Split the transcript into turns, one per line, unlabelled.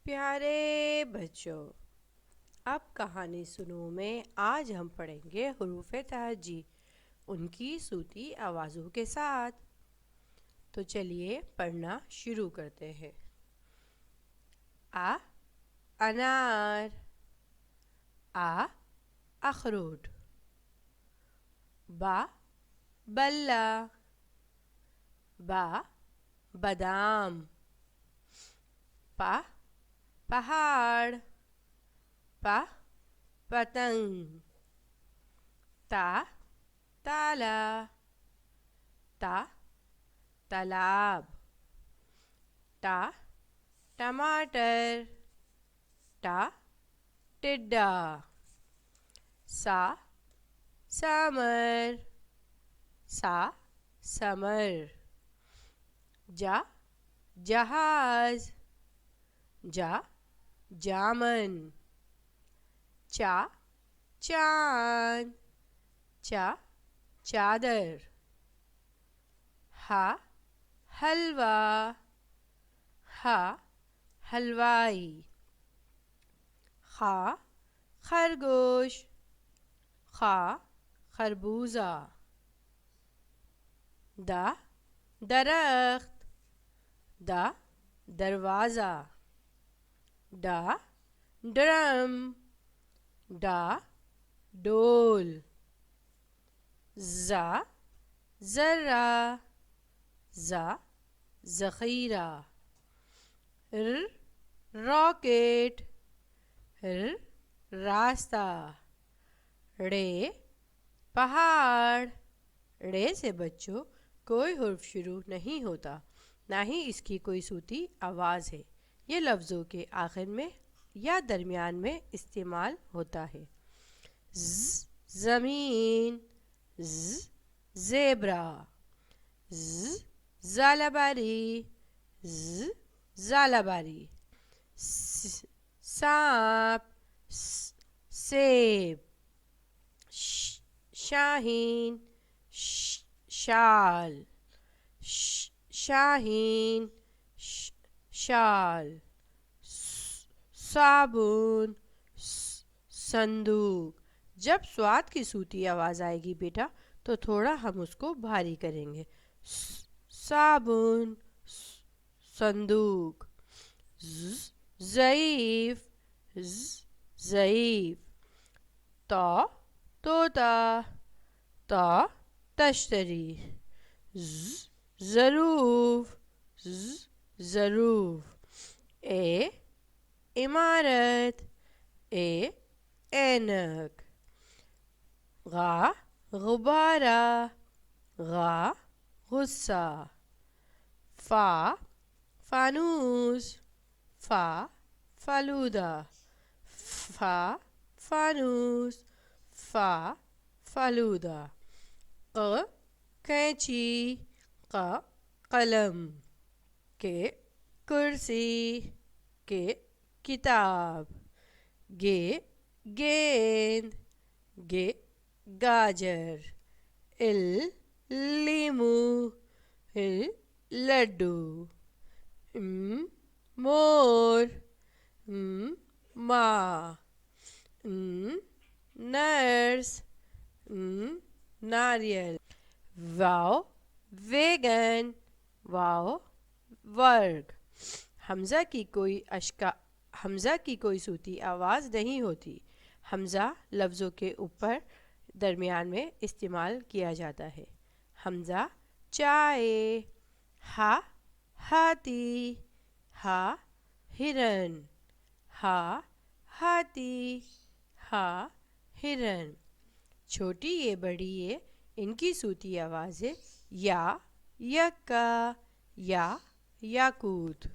پیارے بچوں، اب کہانی سنو میں آج ہم پڑھیں گے حروف تہجی ان کی صوتی آوازوں کے ساتھ۔ تو چلیے پڑھنا شروع کرتے ہیں۔ آ انار، آ اخروٹ، با بلہ، با بادام، پا پہاڑ، پا پتنگ، تا تالا، تا تالاب، ٹا ٹماٹر، ٹا ٹڈا، سا سامر، سا سمر، جا جہاز، جا جامن، چا چاند، چا چادر، ہا حلوہ، ہا حلوائی، خا خرگوش، خا خربوزہ، دا درخت، دا دروازہ، ڈا ڈرم، ڈا ڈول، زا ذرہ، زا ذخیرہ، ر راکٹ، ر راستہ، ڑے پہاڑ۔ ڑے سے بچوں کوئی حرف شروع نہیں ہوتا، نہ ہی اس کی کوئی صوتی آواز ہے۔ یہ لفظوں کے آخر میں یا درمیان میں استعمال ہوتا ہے۔ ز زمین، ز زیبرا، ز زالباری، ز زالباری، سانپ، سیب، شاہین، شال، شاہین، شال، صابن، صندوق۔ جب سواد کی صوتی آواز آئے گی بیٹا تو تھوڑا ہم اس کو بھاری کریں گے۔ صابن، صندوق، ضعیف، ضعیف، طوطا، تشتری، ظروف، ظروف، عمارت، اینک، غبارہ، غصہ، فانوس، فالودہ، فانوس، فالودہ، قینچی، قلم، کرسی، کتاب، گیند، گاجر، لیمو، لڈو، مور، ماں، نرس، ناریل، واو ویگن، واو ورگ۔ حمزہ کی کوئی صوتی آواز نہیں ہوتی۔ حمزہ لفظوں کے اوپر درمیان میں استعمال کیا جاتا ہے۔ حمزہ چائے، ہا ہاتھی، ہا ہرن، ہا ہاتھی، ہا ہرن۔ چھوٹی یہ بڑی یہ ان کی صوتی آواز ہے یا یکا، یا یاقوت۔